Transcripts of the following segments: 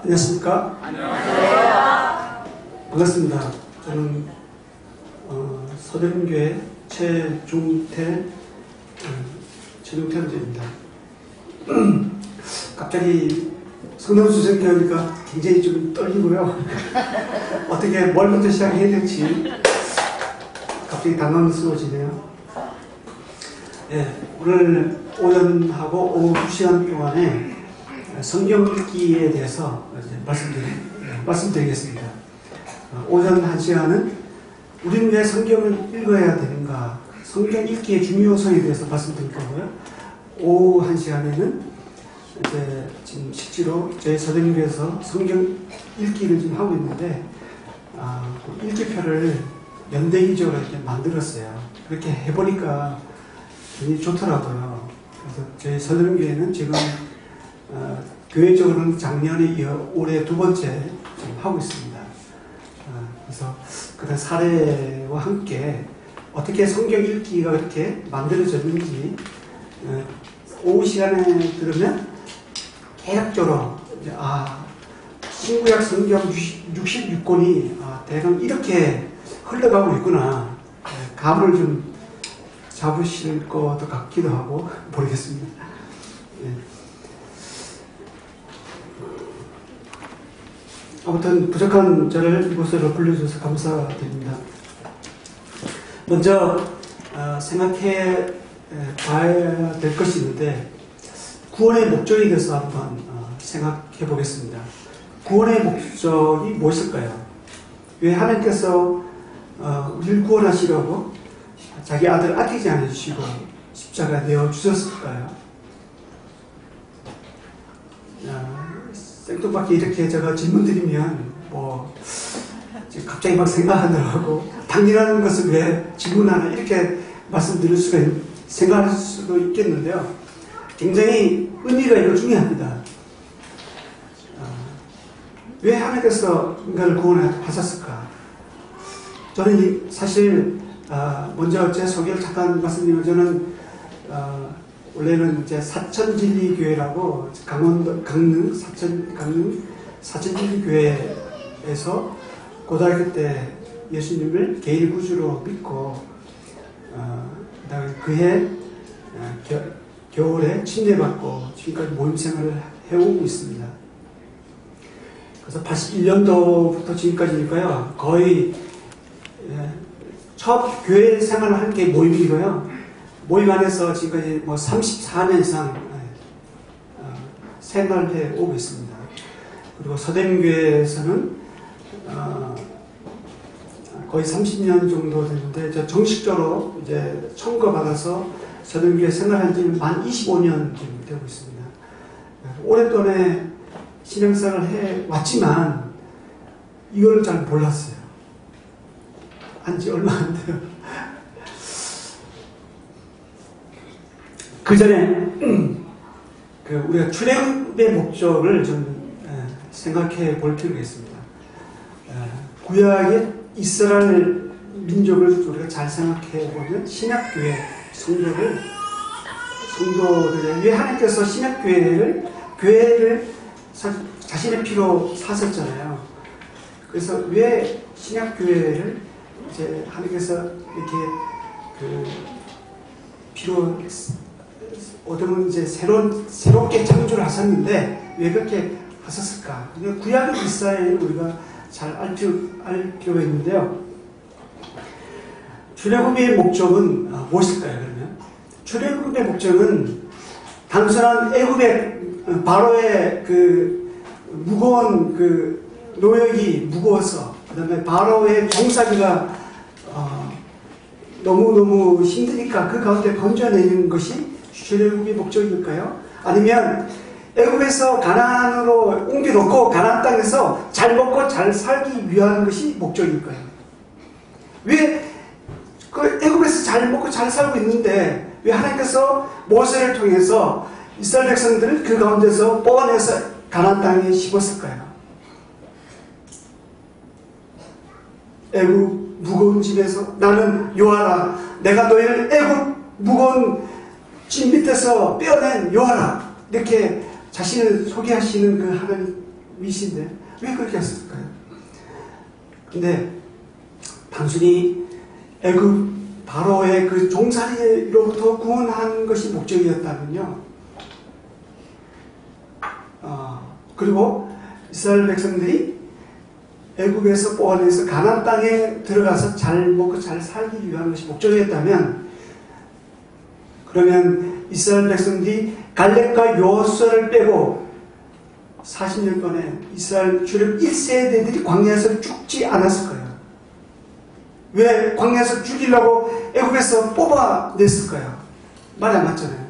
안녕하십니까? 안녕하세요. 반갑습니다. 저는 서대문교회 최중태 원장입니다. 갑자기 성령수생회 하니까 굉장히 좀 떨리고요. 어떻게 뭘 먼저 시작해야 될지 갑자기 당황스러워지네요. 예, 오늘 오전하고 오후 2시간 동안에 성경 읽기에 대해서 말씀드리겠습니다. 오전 1시간은 우리는 왜 성경을 읽어야 되는가, 성경 읽기의 중요성에 대해서 말씀드릴 거고요. 오후 1시간에는 이제 지금 실제로 저희 서대문교에서 성경 읽기를 지금 하고 있는데, 그 읽기표를 연대기적으로 이렇게 만들었어요. 그렇게 해보니까 굉장히 좋더라고요. 그래서 저희 서대문교회는 지금 교회적으로는 작년에 이어 올해 2번째 지금 하고 있습니다. 그래서 그런 사례와 함께 어떻게 성경 읽기가 그렇게 만들어졌는지 오후 시간에 들으면 대략적으로 이제 신구약 성경 66권이 대강 이렇게 흘러가고 있구나, 감을 좀 잡으실 것도 같기도 하고 모르겠습니다. 예. 아무튼 부족한 저를 이곳으로 불러주셔서 감사드립니다. 먼저 생각해 봐야 될 것이 있는데, 구원의 목적에 대해서 한번 생각해 보겠습니다. 구원의 목적이 무엇일까요? 왜 하나님께서 우리를 구원하시려고 자기 아들 아끼지 않으시고 십자가에 내어 주셨을까요? 생뚱맞게 이렇게 제가 질문 드리면 갑자기 막 생각하느라고 당연한 것을 왜 질문하나 이렇게 말씀드릴 생각할 수도 있겠는데요. 굉장히 의미가 이거 중요합니다. 왜 하나님께서 인간을 구원하셨을까? 저는 사실 먼저 제 소개를 잠깐 말씀드리면, 저는 원래는 이제 사천진리교회라고 강원도 강릉 사천진리교회에서 고등학교 때 예수님을 개인 구주로 믿고 그다음에 그해 겨울에 침례받고 지금까지 모임 생활을 해오고 있습니다. 그래서 81년도부터 지금까지니까요, 거의 첫 교회 생활을 한 게 모임이고요. 모임 안에서 지금까지 34년 이상 생활해 오고 있습니다. 그리고 서대문교회에서는 거의 30년 정도 됐는데, 정식적으로 이제 청구받아서 서대문교회 생활한 지는 만 25년 정도 되고 있습니다. 오랫동안 신앙생활을 해 왔지만 이걸 잘 몰랐어요. 한지 얼마 안 돼요. 그 전에 우리가 출애굽의 목적을 좀 생각해 볼 필요가 있습니다. 구약의 이스라엘 민족을 우리가 잘 생각해 보면 신약교회 성도들 왜 하나님께서 교회를 자신의 피로 사셨잖아요. 그래서 왜 신약교회를 이제 하나님께서 이렇게 피로 어쩌면 이제 새롭게 창조를 하셨는데 왜 그렇게 하셨을까? 구약의 이스라엘을 우리가 잘 알 필요가 있는데요. 출애굽의 목적은 무엇일까요? 그러면 출애굽의 목적은 단순한 애굽의 바로의 무거운 노역이 무거워서, 그다음에 바로의 종살이가 너무너무 힘드니까 그 가운데 건져내는 것이 출애굽의 목적일까요? 아니면 애굽에서 가나안으로 옮겨놓고 가나안 땅에서 잘 먹고 잘 살기 위한 것이 목적일까요? 왜 애굽에서 잘 먹고 잘 살고 있는데 왜 하나님께서 모세를 통해서 이스라엘 백성들을 그 가운데서 뽑아내서 가나안 땅에 심었을까요? 애굽 무거운 집에서 나는 여호와라, 내가 너희를 애굽 무거운 진 밑에서 빼어낸 여호와라 이렇게 자신을 소개하시는 그 하나님이신데 왜 그렇게 했을까요? 근데 단순히 애굽 바로의 그 종살이로부터 구원한 것이 목적이었다면요. 그리고 이스라엘 백성들이 애굽에서 뽑아내서 가나안 땅에 들어가서 잘 먹고 잘 살기 위한 것이 목적이었다면, 그러면 이스라엘 백성들이 갈렙과 여호수아를 빼고 40년 동안 이스라엘 주력 1세대들이 광야에서 죽지 않았을 거예요. 왜 광야에서 죽이려고 애굽에서 뽑아냈을까요? 말이 안 맞잖아요.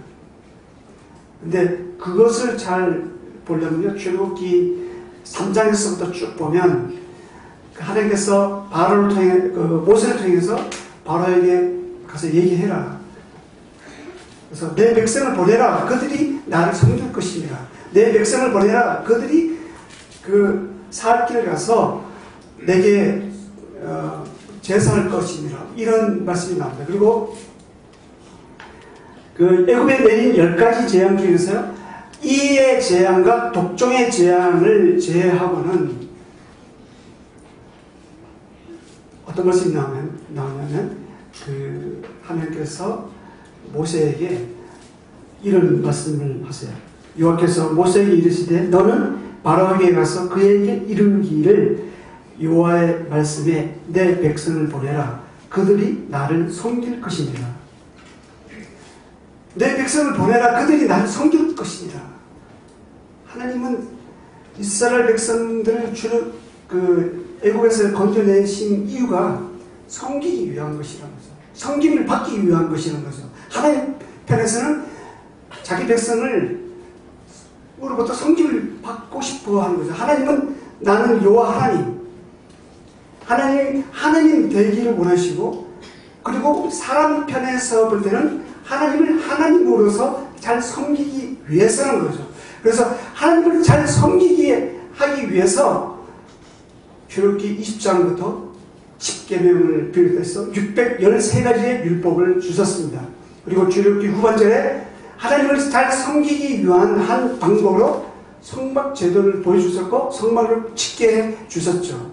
근데 그것을 잘 보려면요, 출애굽기 3장에서부터 쭉 보면 하나님께서 바로를 통해 모세를 통해서 바로에게 가서 얘기해라. 그래서 내 백성을 보내라. 그들이 나를 섬길 것이니라. 내 백성을 보내라. 그들이 그 살 길을 가서 내게 제사할 것이니라. 이런 말씀이 나옵니다. 그리고 그 애굽에 내린 10가지 재앙 중에서 이의 재앙과 독종의 재앙을 제외하고는 어떤 말씀이 나오냐면 그 하나님께서 모세에게 이런 말씀을 하세요. 여호와께서 모세에게 이르시되 너는 바로에게 가서 그에게 이르기를 여호와의 말씀에 내 백성을 보내라. 그들이 나를 섬길 것이니라. 내 백성을 보내라. 그들이 나를 섬길 것이니라. 하나님은 이스라엘 백성들을 주로 애굽에서 건져내신 이유가 섬기기 위한 것이라는 거죠. 섬김을 받기 위한 것이라는 거죠. 하나님 편에서는 자기 백성을 으로부터 섬김을 받고 싶어 하는 거죠. 하나님은 나는 여호와 하나님 되기를 원하시고, 그리고 사람 편에서 볼 때는 하나님을 하나님으로서 잘 섬기기 위해서는 거죠. 그래서 하나님을 잘 섬기게 하기 위해서 출애굽기 20장부터 10계명을 비롯해서 613가지의 율법을 주셨습니다. 그리고 출애굽기 후반절에 하나님을 잘 섬기기 위한 한 방법으로 성막 제도를 보여주셨고 성막을 짓게 해 주셨죠.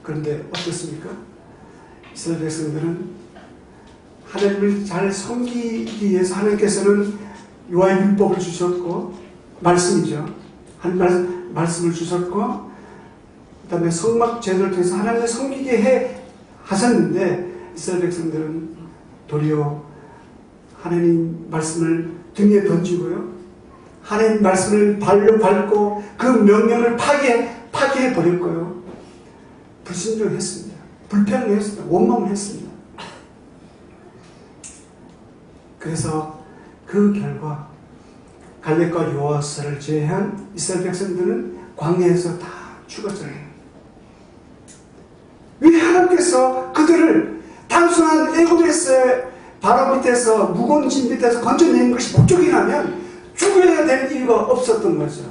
그런데 어떻습니까? 이스라엘 백성들은 하나님을 잘 섬기기 위해서 하나님께서는 여호와의 율법을 주셨고, 말씀이죠. 하나님 말씀을 주셨고, 그 다음에 성막 제도를 통해서 하나님을 섬기게 해 하셨는데, 이스라엘 백성들은 도리어 하나님 말씀을 등에 던지고요, 하나님 말씀을 발로 밟고 그 명령을 파괴해 버렸고요, 불순종했습니다. 불평을 했습니다. 원망을 했습니다. 그래서 그 결과 갈렙과 여호수아를 제외한 이스라엘 백성들은 광야에서 다 죽었잖아요. 왜 하나님께서 그들을 단순한 애굽에서 바로 밑에서 무거운 짐 밑에서 건져내는 것이 목적이라면 죽어야 될 이유가 없었던 거죠.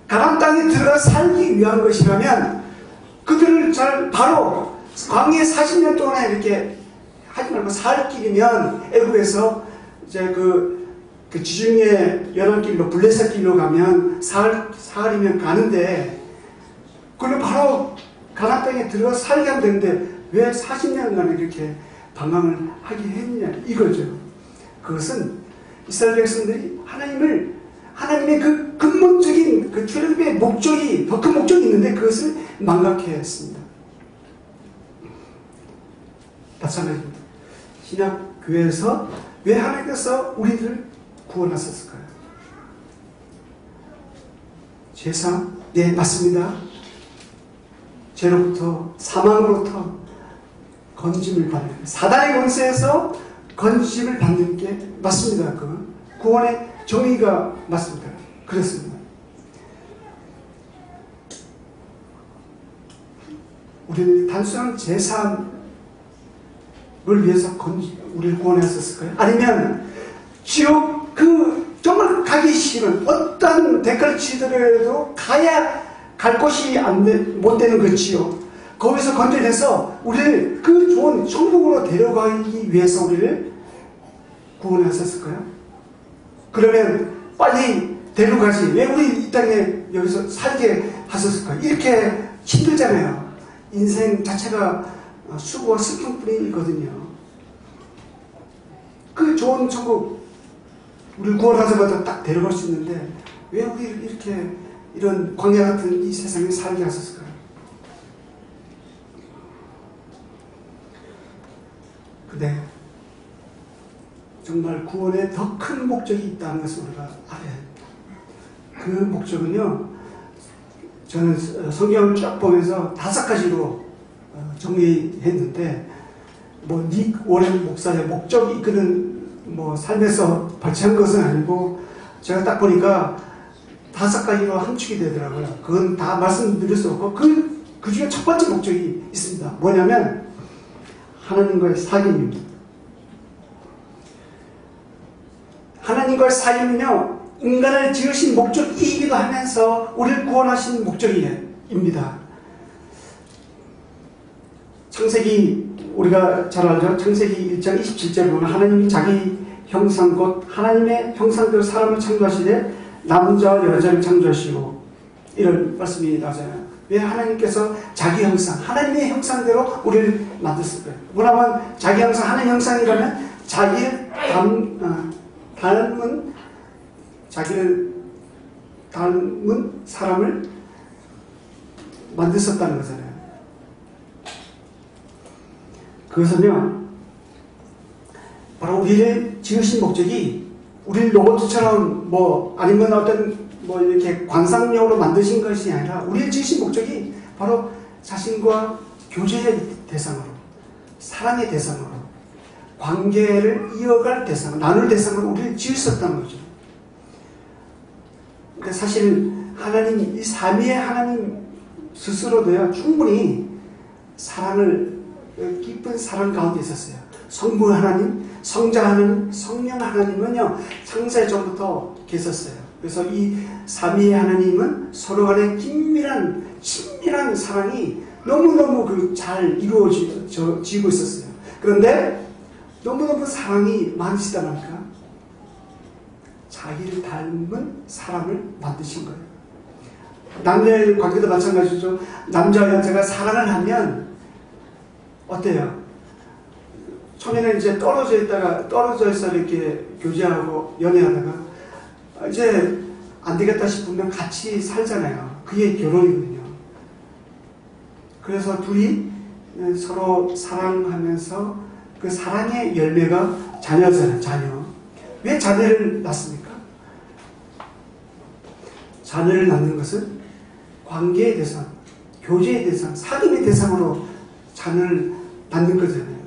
가나안 땅에 들어가 살기 위한 것이라면 그들을 잘 바로 광야에 40년 동안 이렇게 하지 말고 살 길이면 애굽에서 이제 그 지중해 연안길로 블레셋 길로 가면 사흘이면 가는데, 그걸로 바로 가나안 땅에 들어가 살게 하면 되는데 왜 40년간 이렇게 방황을 하게 했느냐 이거죠. 그것은 이스라엘 백성들이 하나님의 그 근본적인 그 출애굽의 목적이, 더 큰 목적이 있는데 그것을 망각해 했습니다. 마찬가지입니다. 신약교회에서 왜 하나님께서 우리들을 구원하셨을까요? 죄사? 네, 맞습니다. 죄로부터, 사망으로부터 건짐을 받는, 사단의 권세에서 건짐을 받는 게 맞습니다. 그 구원의 정의가 맞습니다. 그렇습니다. 우리는 단순한 제사를 위해서 우리를 구원했었을까요? 아니면 지옥 정말 가기 싫은 어떤 대가를 치더라도 갈 곳이 못 되는 그 지옥, 거기서 건져내서 우리를 그 좋은 천국으로 데려가기 위해서 우리를 구원하셨을까요? 그러면 빨리 데려가지. 왜 우리 이 땅에 여기서 살게 하셨을까요? 이렇게 힘들잖아요. 인생 자체가 수고와 슬픔뿐이거든요. 그 좋은 천국, 우리를 구원하자마자 딱 데려갈 수 있는데 왜 우리를 이렇게 이런 광야 같은 이 세상에 살게 하셨을까요? 근데 정말 구원에 더 큰 목적이 있다는 것을 우리가 알아야 합니다. 그 목적은요, 저는 성경을 쭉 보면서 5가지로 정리했는데, 뭐 닉 워렌 목사의 목적이 이끄는 뭐 삶에서 발췌한 것은 아니고, 제가 딱 보니까 5가지로 함축이 되더라고요. 그건 다 말씀드릴 수 없고, 그 중에 첫 번째 목적이 있습니다. 뭐냐면 하나님과의 사귐입니다. 하나님과의 사귐은요, 인간을 지으신 목적이기도 하면서 우리를 구원하신 목적입니다. 창세기, 우리가 잘 알죠? 창세기 1장 27절에 보면 하나님이 자기 형상 곧 하나님의 형상대로 사람을 창조하시되 남자와 여자를 창조하시고, 이런 말씀이 나오잖아요. 왜 하나님께서 자기 형상, 하나님의 형상대로 우리를 만드셨을까요? 뭐냐면 자기 형상, 하나님의 형상이라면 자기를 자기를 닮은 사람을 만드셨다는 거잖아요. 그것은요, 바로 우리를 지으신 목적이 우리를 로봇처럼 아니면 어떤 이렇게 관상용으로 만드신 것이 아니라 우리를 지으신 목적이 바로 자신과 교제의 대상으로, 사랑의 대상으로, 관계를 이어갈 대상, 나눌 대상으로 우리를 지으셨다는 거죠. 그러니까 사실 하나님, 이 삼위의 하나님 스스로도요, 충분히 사랑을, 깊은 사랑 가운데 있었어요. 성부 하나님, 성자 하나님, 성령 하나님은요, 창세 전부터 계셨어요. 그래서 이 삼위의 하나님은 서로 간에 친밀한 사랑이 너무너무 잘 이루어지고 있었어요. 그런데 너무너무 사랑이 많으시다 보니까 자기를 닮은 사람을 만드신 거예요. 남녀의 관계도 마찬가지죠. 남자와 여자가 사랑을 하면 어때요? 처음에는 이제 떨어져서 이렇게 교제하고 연애하다가 이제 안 되겠다 싶으면 같이 살잖아요. 그게 결혼이거든요. 그래서 둘이 서로 사랑하면서 그 사랑의 열매가 자녀잖아요. 자녀. 왜 자녀를 낳습니까? 자녀를 낳는 것은 관계의 대상, 교제의 대상, 사귐의 대상으로 자녀를 낳는 거잖아요.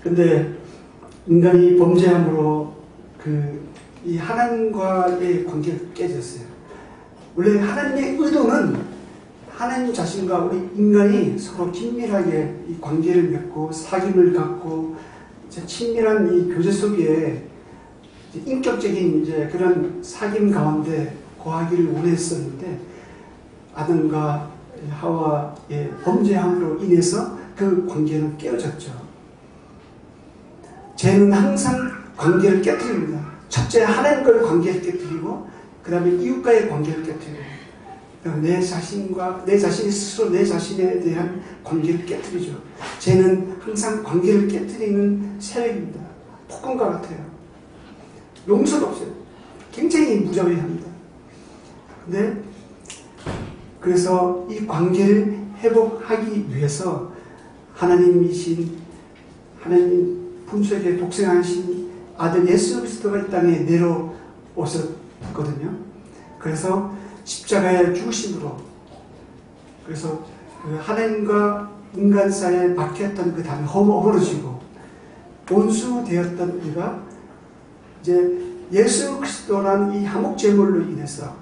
근데 인간이 범죄함으로 이 하나님과의 관계가 깨졌어요. 원래 하나님의 의도는 하나님 자신과 우리 인간이 서로 긴밀하게 이 관계를 맺고 사귐을 갖고 친밀한 이 교제 속에 인격적인 그런 사귐 가운데 거하기를 원했었는데, 아담과 하와의 범죄함으로 인해서 그 관계는 깨어졌죠. 죄는 항상 관계를 깨뜨립니다. 첫째, 하나님과의 관계를 깨뜨리고, 그 다음에 이웃과의 관계를 깨뜨리고, 내 자신이 스스로 내 자신에 대한 관계를 깨뜨리죠. 죄는 항상 관계를 깨뜨리는 세력입니다. 폭군과 같아요. 용서가 없어요. 굉장히 무자비합니다. 근데 그래서 이 관계를 회복하기 위해서 하나님 분수에게 독생하신 아들 예수 그리스도가 이 땅에 내려오셨거든요. 그래서 십자가의 죽으심으로, 그래서 그 하나님과 인간 사이에 막혔던 그 담이 허물어지고 온수되었던 우리가 이제 예수 그리스도란 이 화목 제물로 인해서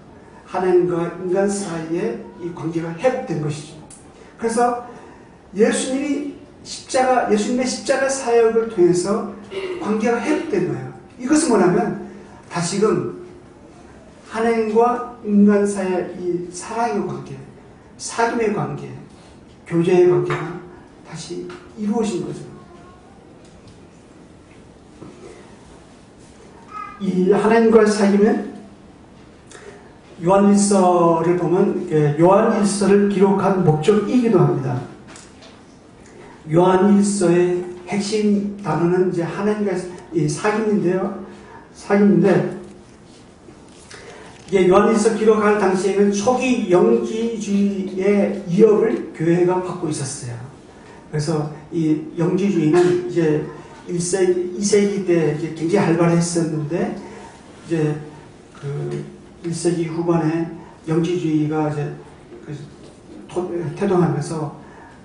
하나님과 인간 사이에 이 관계가 회복된 것이죠. 그래서 예수님의 십자가 사역을 통해서 관계가 회복된 거예요. 이것은 뭐냐면 다시금 하나님과 인간 사이의 이 사랑의 관계, 사귐의 관계, 교제의 관계가 다시 이루어진 거죠. 이 하나님과의 사귐은 요한일서를 보면 요한일서를 기록한 목적이기도 합니다. 요한일서의 핵심 단어는 이제 하나님과의 사귐인데요. 사귐인데 이게 요한일서 기록할 당시에는 초기 영지주의의 위협을 교회가 받고 있었어요. 그래서 이 영지주의는 이제 1세기, 2세기 때 이제 굉장히 활발했었는데 이제 그 1세기 후반에 영지주의가 이제 태동하면서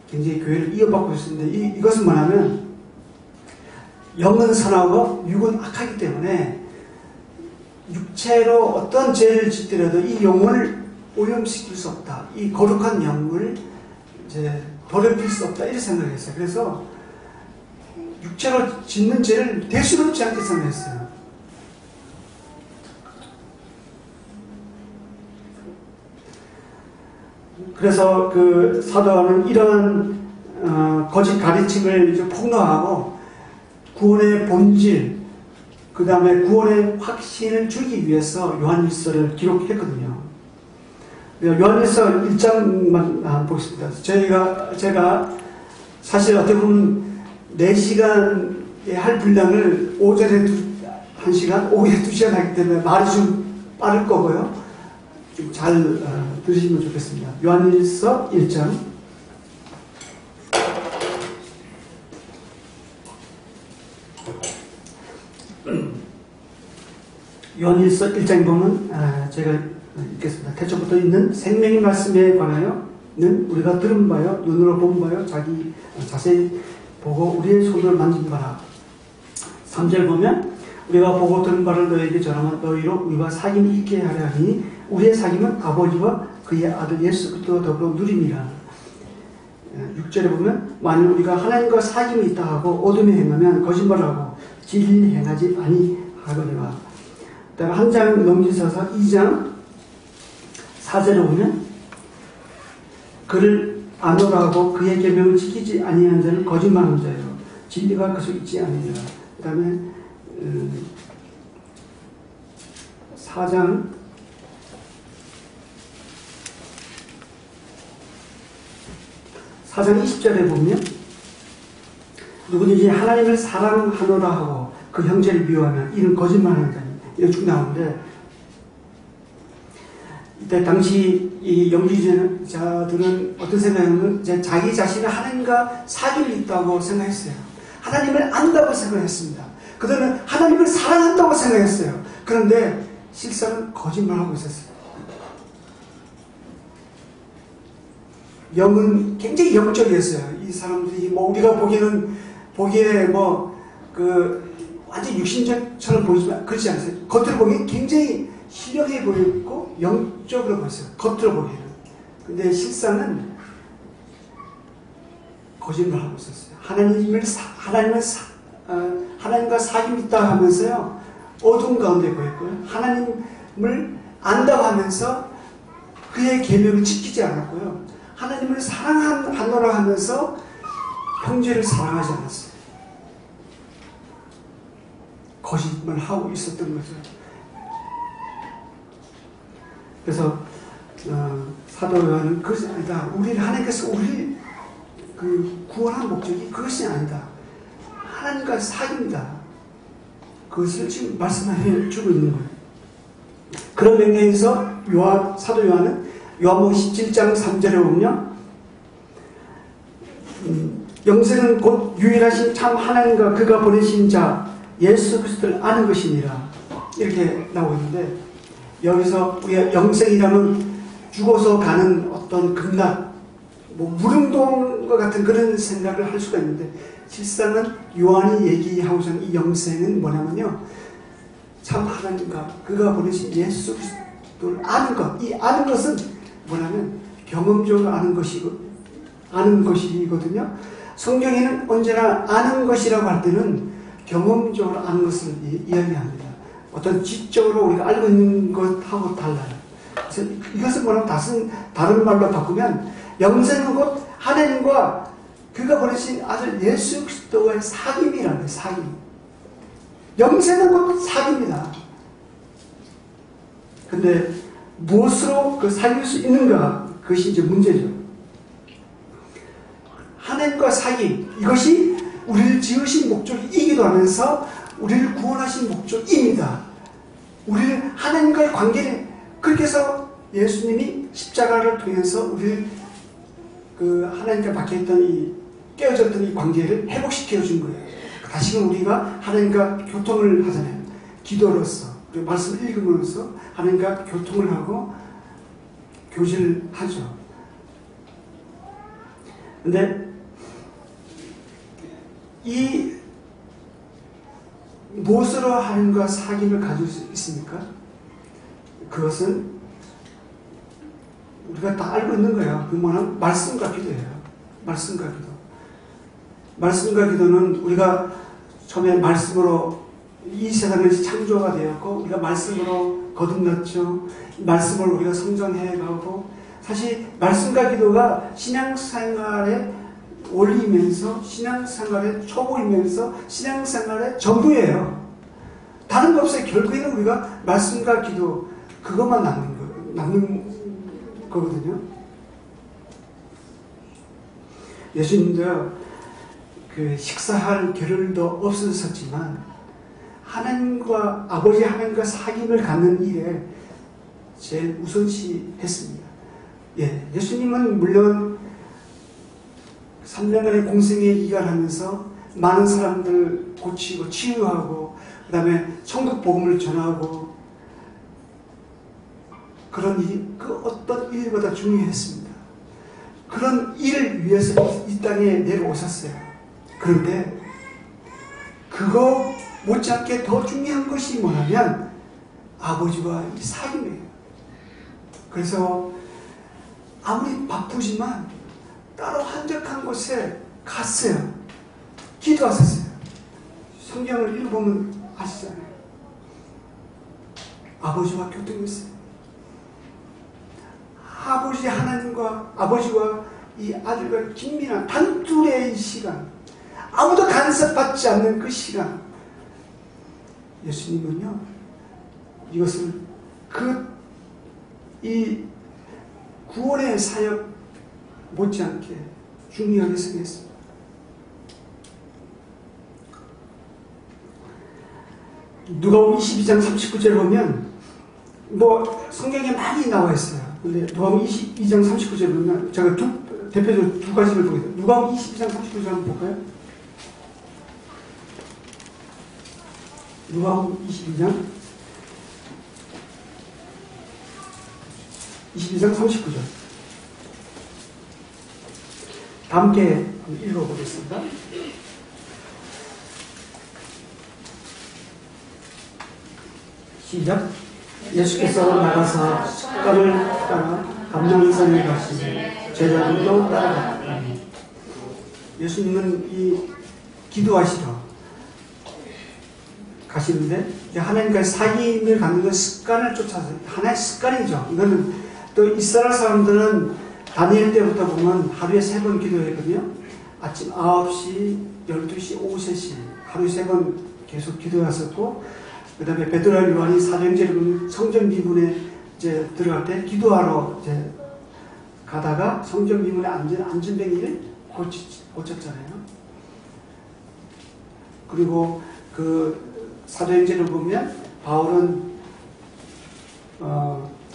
굉장히 교회를 이어받고 있었는데 이것은 뭐냐면 영은 선하고 육은 악하기 때문에 육체로 어떤 죄를 짓더라도 이 영을 오염시킬 수 없다. 이 거룩한 영을 이제 더럽힐 수 없다. 이렇게 생각했어요. 그래서 육체로 짓는 죄를 대수롭지 않게 생각했어요. 그래서 그 사도는 이런 거짓 가르침을 이제 폭로하고 구원의 본질, 그 다음에 구원의 확신을 주기 위해서 요한일서를 기록했거든요. 요한일서 1장만 보겠습니다. 제가 사실 어떻게 보면 4시간에 할 분량을 오전에 1시간, 오후에 2시간 하기 때문에 말이 좀 빠를 거고요. 좀 잘 들으시면 좋겠습니다. 요한일서 1장. 요한일서 1장에 보면 제가 읽겠습니다. 태초부터 있는 생명의 말씀에 관하여는 우리가 들은 바요 눈으로 본 바요 자기 자세히 보고 우리의 손을 만진 바라. 3절 보면 우리가 보고 들은 바를 너희에게 전하면 너희로 우리와 사귐이 있게 하려 하니 우리의 사귐은 아버지와 그의 아들 예수 그리스도와 더불어 누림이라. 6절에 보면 만일 우리가 하나님과 사귐이 있다 하고 어둠에 행하면 거짓말하고 진리를 행하지 아니하거니와. 그다음에 한 장 넘기셔서 2장 4절에 보면 그를 아노라고 그의 계명을 지키지 아니한 자는 거짓말하는 자요 진리가 그속에 있지 아니니라. 그 다음에 4장 20절에 보면 누구든지 하나님을 사랑하노라 하고 그 형제를 미워하면 이는 거짓말하는 자니 이렇게 쭉 나오는데 이때 당시 이 영지주의자들은 어떤 생각이냐면 자기 자신은 하나님과 사귐이 있다고 생각했어요. 하나님을 안다고 생각했습니다. 그들은 하나님을 사랑한다고 생각했어요. 그런데 실상은 거짓말하고 있었어요. 영은 굉장히 영적이었어요. 이 사람들이 우리가 보기에 완전 육신적처럼 보이지만 그렇지 않았어요. 겉으로 보기엔 굉장히 희력해 보였고 영적으로 보였어요. 겉으로 보기에는. 근데 실상은 거짓말하고 있었어요. 하나님과 사귐이 있다 하면서요 어두운 가운데 보였고요. 하나님을 안다고 하면서 그의 계명을 지키지 않았고요. 하나님을 사랑하노라 하면서 형제를 사랑하지 않았어요. 거짓말하고 있었던 거죠. 그래서 사도 요한은 그것이 아니다. 하나님께서 우리를 구원한 목적이 그것이 아니다. 하나님과 사귐이다. 그것을 지금 말씀해 주고 있는 거예요. 그런 맥락에서 사도 요한은 요한복음 17장 3절에 보면 영생은 곧 유일하신 참 하나님과 그가 보내신 자 예수 그리스도를 아는 것이니라. 이렇게 나오고 있는데 여기서 우리가 영생이라면 죽어서 가는 어떤 극락, 무릉도원과 같은 그런 생각을 할 수가 있는데 실상은 요한이 얘기하고자 하는 이 영생은 뭐냐면요. 참 하나님과 그가 보내신 예수 그리스도를 아는 것. 이 아는 것은 뭐냐면 경험적으로 아는 것이거든요. 성경에는 언제나 아는 것이라고 할 때는 경험적으로 아는 것을 이야기합니다. 어떤 지적으로 우리가 알고 있는 것하고 달라요. 이것은 뭐라고 다른 말로 바꾸면 영생은 곧 하나님과 그가 보내신 아들 예수 그리스도와의 사귐이라는 거예요. 사귐. 영생은 곧 사귐이다. 근데 무엇으로 그 사귈 수 있는가? 그것이 이제 문제죠. 하나님과 사귐, 이것이 우리를 지으신 목적이기도 하면서 우리를 구원하신 목적입니다. 우리를 하나님과의 관계를, 그렇게 해서 예수님이 십자가를 통해서 우리를 그 하나님과 박혀있던 이 깨어졌던 이 관계를 회복시켜 준 거예요. 다시금 우리가 하나님과 교통을 하잖아요. 기도로서, 말씀을 읽으면서 하나님과 교통을 하고 교제를 하죠. 근데 이 무엇으로 하나님과 사귐을 가질 수 있습니까? 그것은 우리가 다 알고 있는 거예요. 그 뭐냐면 말씀과 기도예요. 말씀과 기도. 말씀과 기도는 우리가 처음에 말씀으로 이 세상을 창조가 되었고 우리가 말씀으로 거듭났죠. 말씀을 우리가 성장해가고 사실 말씀과 기도가 신앙생활에 올리면서 신앙생활의 초보이면서 신앙생활의 전부예요. 다른 거 없어요. 결국에는 우리가 말씀과 기도 그것만 남는 거거든요. 예수님도 그 식사할 겨를도 없으셨지만 하나님과 아버지 하나님과 사귐을 갖는 일에 제일 우선시 했습니다. 예, 예수님은 물론 3년간의 공생에 기간하면서 많은 사람들 고치고 치유하고 그 다음에 천국 복음을 전하고 그런 일이 그 어떤 일보다 중요했습니다. 그런 일을 위해서 이 땅에 내려오셨어요. 그런데 그거 못지않게 더 중요한 것이 뭐냐면 아버지와 이 사귐이에요. 그래서 아무리 바쁘지만 따로 한적한 곳에 갔어요. 기도하셨어요. 성경을 읽어보면 아시잖아요. 아버지와 교통했어요. 아버지 하나님과 아버지와 이 아들과 긴밀한 단둘의 시간, 아무도 간섭받지 않는 그 시간. 예수님은요, 이것을 이 구원의 사역 못지않게 중요하게 생각했습니다. 누가복음 22장 39절을 보면 뭐 성경에 많이 나와 있어요. 근데 누가복음 22장 39절을 보면 제가 대표적으로 두 가지를 보겠습니다. 누가복음 22장 39절 한번 볼까요? 누가복음 22장 39절. 다 함께 읽어보겠습니다. 시작. 예수께서 나가사 습관을 따라 감람산에 가시니 제자들도 따라갔더니 예수님은 이 기도하시러 가시는데 하나님과의 사귐을 갖는 건 습관을 쫓아서 하나의 습관이죠. 이거는 또 이스라엘 사람들은 다니엘 때부터 보면 하루에 3번 기도했거든요. 아침 9시, 12시, 오후 3시 하루에 3번 계속 기도했었고 그 다음에 베드로와 요한이 사도행전을 보면 성전 미문에 이제 들어갈 때 기도하러 이제 가다가 성전 미문에 안전뱅이를 고쳤잖아요. 그리고 그 사도행전을 보면 바울은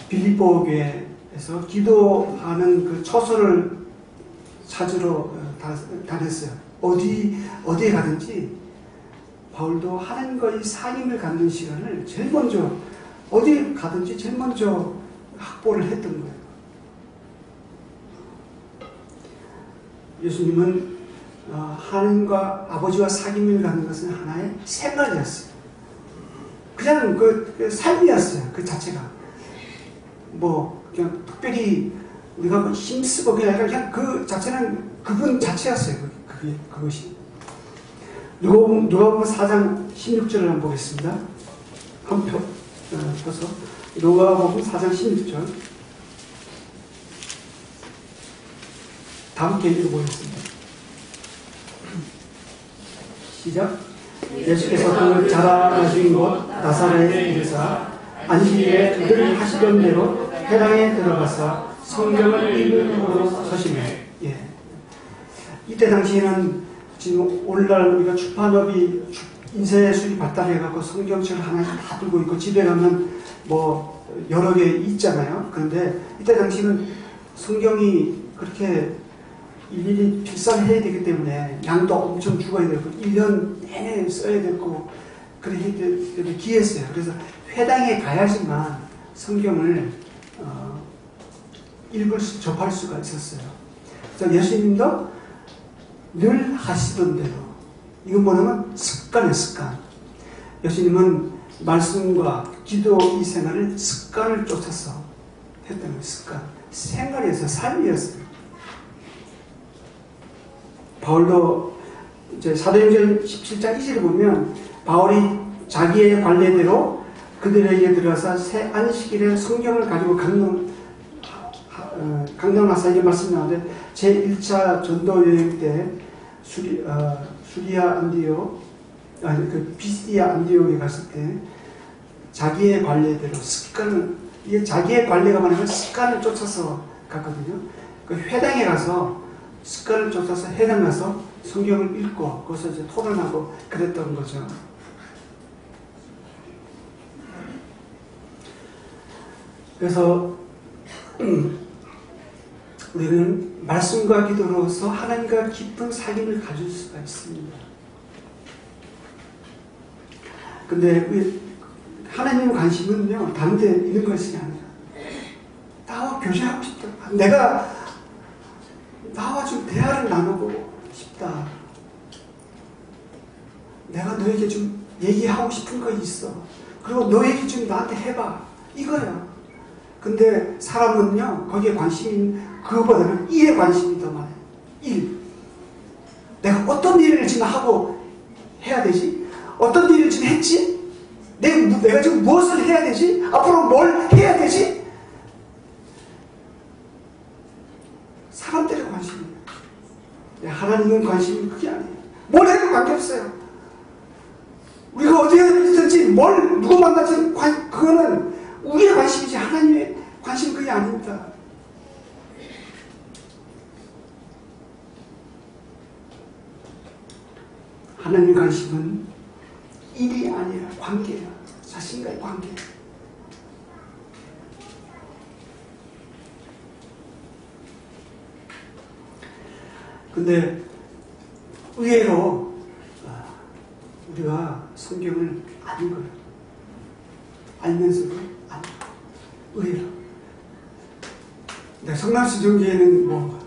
빌립보 교회에서 기도하는 그 처소를 찾으러 다녔어요. 어디에 가든지 바울도 하나님과의 사귐을 갖는 시간을 제일 먼저 어디 가든지 제일 먼저 확보를 했던 거예요. 예수님은 하나님과 아버지와 사귐을 갖는 것은 하나의 생활이었어요. 그냥 그 삶이었어요. 그 자체가 뭐 그냥 특별히 우리가 뭐 힘쓰고 그냥 그 자체는 그분 자체였어요. 그것이. 누가복음 4장 16절을 한번 보겠습니다. 한 표 펴서 누가복음 4장 16절. 다음 페이지로 보겠습니다. 시작. 예수께서 그 자라나신 곳 나사렛에 이르사 안식일에 늘 하시던 대로 회당에 들어가서 성경을 읽으러 서시매. 예. 이때 당시에는 지금 오늘날 우리가 출판업이 인쇄술이 발달해갖고 성경책을 하나씩 다 들고 있고 집에 가면 뭐 여러 개 있잖아요. 그런데 이때 당시는 성경이 그렇게 일일이 필사해야 되기 때문에 양도 엄청 죽어야 되고 1년 내내 써야 되고 그렇게 하기 때문에 귀했어요. 그래서 회당에 가야지만 성경을 접할 수가 있었어요. 그래서 예수님도 늘 하시던 대로, 이건 뭐냐면 습관이에요. 습관. 예수님은 말씀과 기도 이 생활을 습관을 쫓아서 했던 거예요. 습관. 생활이었어요. 삶이었어요. 바울도 이제 사도행전 17장 2절을 보면 바울이 자기의 관례대로 그들에게 들어가서 새 안식일에 성경을 가지고 강론하사 이게 말씀이 나오는데 제1차 전도 여행 때 수리아 안디옥 비스디아 안디옥에 갔을 때 자기의 관례대로 습관을, 이게 자기의 관례가 뭐냐면 습관을 쫓아서 갔거든요. 그 회당에 가서 습관을 쫓아서 회당 가서 성경을 읽고 거기서 이제 토론하고 그랬던 거죠. 그래서 우리는 말씀과 기도로서 하나님과 깊은 사귐을 가질 수가 있습니다. 근데 하나님 관심은요 다른 데 있는 것이 아니라 나와 교제하고 싶다. 내가 나와 좀 대화를 나누고 싶다. 내가 너에게 좀 얘기하고 싶은 거 있어. 그리고 너 얘기 좀 나한테 해봐. 이거야. 근데 사람은요 거기에 관심이, 그거보다는 일에 관심이 더 많아요. 일. 내가 어떤 일을 지금 하고 해야 되지? 어떤 일을 지금 했지? 내가 지금 무엇을 해야 되지? 앞으로 뭘 해야 되지? 사람들의 관심이에요. 하나님은 관심이 그게 아니에요. 뭘 해도 관계없어요. 우리가 어디에 있든지 누구 만나든지 그거는 우리의 관심이지 하나님의 관심 그게 아닙니다. 하나님의 관심은 일이 아니라 관계예요. 자신과의 관계. 근데 의외로 우리가 성경을 안 읽어요. 알면서도 안 읽어요. 의외로. 성남시 정계에는 뭐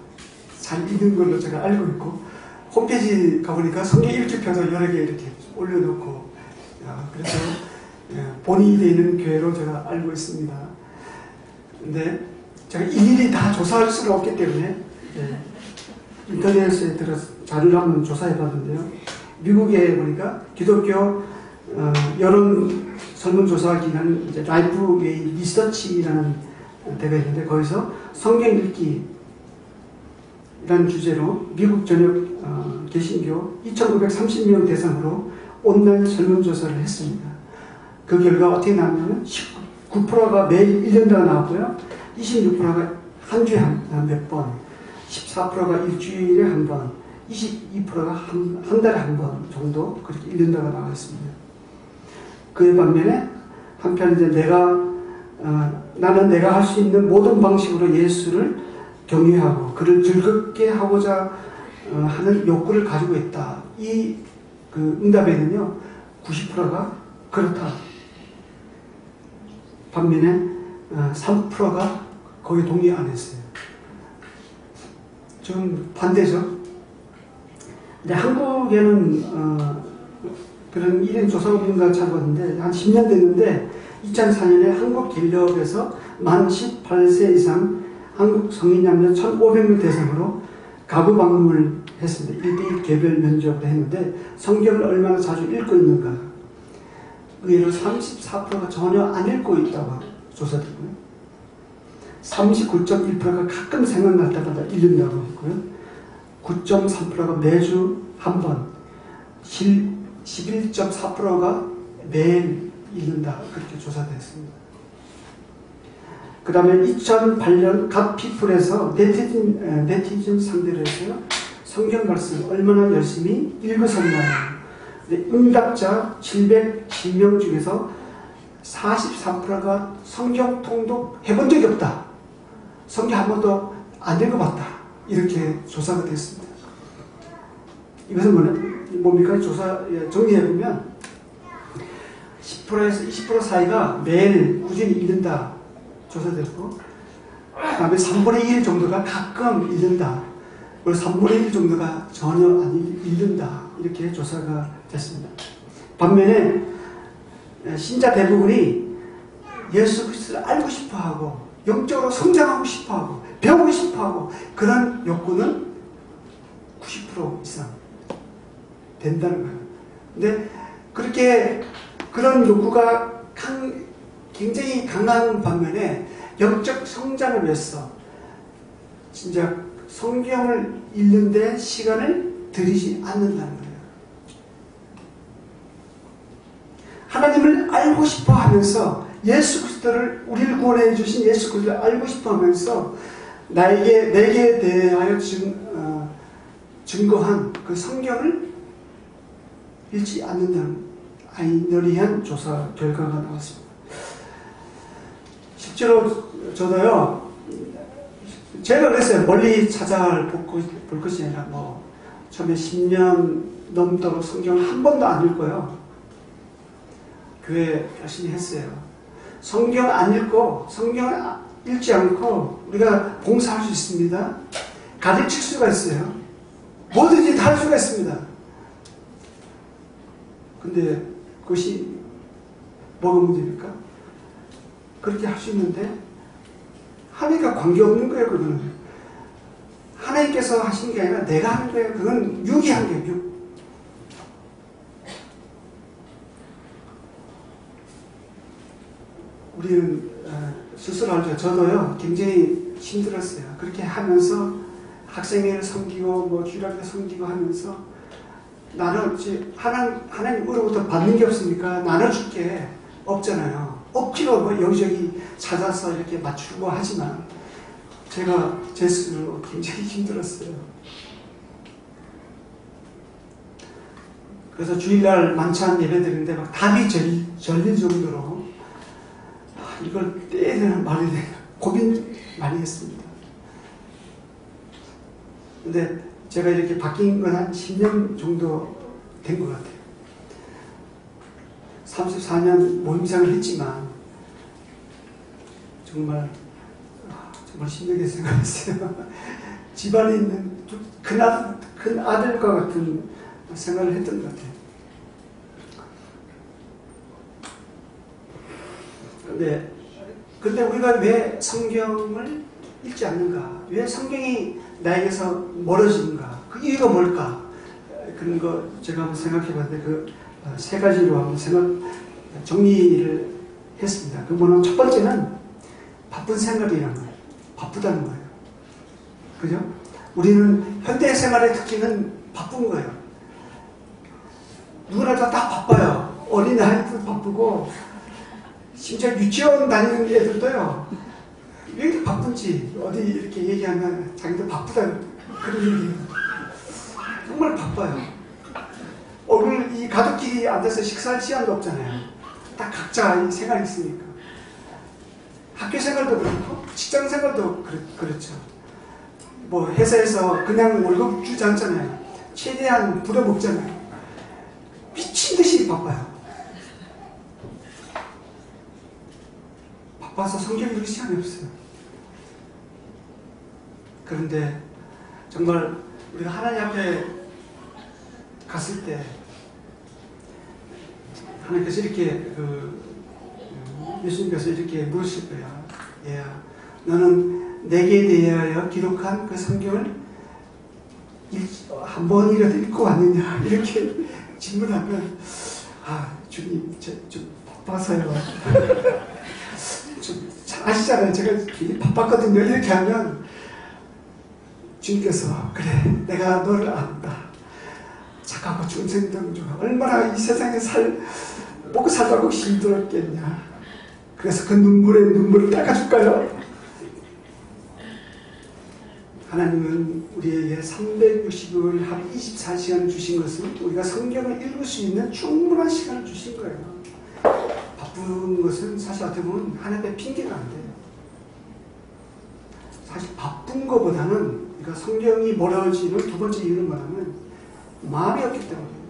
잘 읽는 걸로 제가 알고 있고, 홈페이지 가보니까 성경 읽기표도 여러 개 이렇게 올려놓고, 그래서 본인이 되어 있는 교회로 제가 알고 있습니다. 근데 제가 일일이 다 조사할 수가 없기 때문에 인터넷에 들어서 자료를 한번 조사해 봤는데요. 미국에 보니까 기독교 여론 설문조사 기관 이제 라이프 웨이 리서치라는 데가 있는데 거기서 성경 읽기라는 주제로 미국 전역 개신교 2,930명 대상으로 온라인 설문조사를 했습니다. 그 결과 어떻게 나왔냐면 19%가 매일 1년간 나왔고요. 26%가 한 주에 몇 번, 14%가 일주일에 한 번, 22%가 한 달에 한 번 정도 그렇게 1년간 나와 있습니다. 그에 반면에 한편 이제 나는 내가 할 수 있는 모든 방식으로 예수를 경외하고 그를 즐겁게 하고자 하는 욕구를 가지고 있다. 이 그 응답에는요 90%가 그렇다. 반면에 3%가 거기에 동의 안 했어요. 좀 반대죠. 근데 한국에는 그런 이런 조사가 없는가 찾아봤는데 한 10년 됐는데 2004년에 한국갤럽에서 만 18세 이상 한국 성인 남녀 1,500명 대상으로 가구 방문을 했습니다. 1대1 개별 면접을 했는데 성경을 얼마나 자주 읽고 있는가. 의외로 34%가 전혀 안 읽고 있다고 조사되고요. 39.1%가 가끔 생각날 때마다 읽는다고 했고요. 9.3%가 매주 한 번, 11.4%가 매일 읽는다. 그렇게 조사됐습니다. 그 다음에 2008년 갓피플에서 네티즌 상대로 해서요. 성경 말씀 얼마나 열심히 읽으셨나요? 응답자 710명 중에서 43%가 성경 통독 해본 적이 없다. 성경 한 번도 안 읽어봤다. 이렇게 조사가 됐습니다. 이것은 뭡니까? 조사 정리해보면 10%에서 20% 사이가 매일 꾸준히 읽는다. 조사됐고, 그 다음에 3분의 1 정도가 가끔 읽는다. 그리고 3분의 1 정도가 전혀 안 읽는다. 이렇게 조사가 됐습니다. 반면에 신자 대부분이 예수 그리스도를 알고 싶어하고 영적으로 성장하고 싶어하고 배우고 싶어하고 그런 욕구는 90% 이상 된다는 거예요. 근데 그렇게 그런 욕구가 굉장히 강한 반면에 영적 성장을 위해서 진짜 성경을 읽는데 시간을 들이지 않는다는 거예요. 하나님을 알고 싶어 하면서 예수 그리스도를 우리를 구원해 주신 예수 그리스도를 알고 싶어 하면서 내게 대하여 증거한 그 성경을 읽지 않는다는 아이러니한 조사 결과가 나왔습니다. 실제로 저도요, 제가 그랬어요. 멀리 찾아볼 것이 아니라 처음에 10년 넘도록 성경을 한 번도 안 읽고요. 교회 열심히 했어요. 성경 안 읽고, 성경을 읽지 않고 우리가 봉사할 수 있습니다. 가르칠 수가 있어요. 뭐든지 다 할 수가 있습니다. 근데 그것이 뭐가 문제입니까? 그렇게 할 수 있는데 하나님과 관계없는 거예요. 그거는 하나님께서 하신 게 아니라 내가 하는 거예요. 그건 유기한 거예요. 육. 우리는 스스로 알죠. 저도요 굉장히 힘들었어요. 그렇게 하면서 학생회를 섬기고 주일학교 섬기고 하면서 나는 하나님으로부터 받는 게 없으니까 나눠줄 게 없잖아요. 억지로 여기저기 찾아서 이렇게 맞추고 하지만 제가 제 스스로 굉장히 힘들었어요. 그래서 주일날 만찬 예배 드리는데 막 답이 절릴 정도로 이걸 떼야 되나 말아야 되나 고민 많이 했습니다. 근데 제가 이렇게 바뀐 건 한 10년 정도 된 것 같아요. 34년 모임상을 했지만 정말 힘들게 생각했어요. 집안에 있는 큰 아들과 같은 생각을 했던 것 같아요. 근데 우리가 왜 성경을 읽지 않는가? 왜 성경이 나에게서 멀어지는가? 그 이유가 뭘까? 그런 거 제가 한번 생각해 봤는데 그 세 가지로 한번 정리를 했습니다. 그 뭐는 첫 번째는 바쁜 생활이라는 거예요. 바쁘다는 거예요. 그죠? 우리는 현대 생활의 특징은 바쁜 거예요. 누구나 다 바빠요. 어린아이도 바쁘고 심지어 유치원 다니는 애들도요. 왜 이렇게 바쁜지 어디 이렇게 얘기하면 자기도 바쁘다 그런 얘기예요. 정말 바빠요. 이 가족끼리 앉아서 식사할 시간도 없잖아요. 딱 각자 생활이 있으니까. 학교 생활도 그렇고 직장 생활도 그렇죠. 회사에서 그냥 월급 주지 않잖아요. 최대한 부려먹잖아요. 미친 듯이 바빠요. 바빠서 성경 읽을 시간이 없어요. 그런데 정말 우리가 하나님 앞에 갔을 때 하나님께서 이렇게 예수님께서 이렇게 물으실 거야. 얘야, 너는 내게 대하여 기록한 그 성경을 한 번이라도 읽고 왔느냐? 이렇게 질문하면 주님 좀 바빠서요. 좀 아시잖아요. 제가 굉장히 바빴거든요. 이렇게 하면 주님께서 그래 내가 너를 안다. 착하고 중생동주가 얼마나 이 세상에 먹고 살라고 힘들었겠냐. 그래서 그 눈물을 닦아줄까요? 하나님은 우리에게 360일 하루 24시간을 주신 것은 우리가 성경을 읽을 수 있는 충분한 시간을 주신 거예요. 바쁜 것은 사실 어떻게 보면 하나님의 핑계가 안 돼요. 사실 바쁜 것보다는 우리가 성경이 멀어지는 두 번째 이유는 뭐냐면 마음이 없기 때문이에요.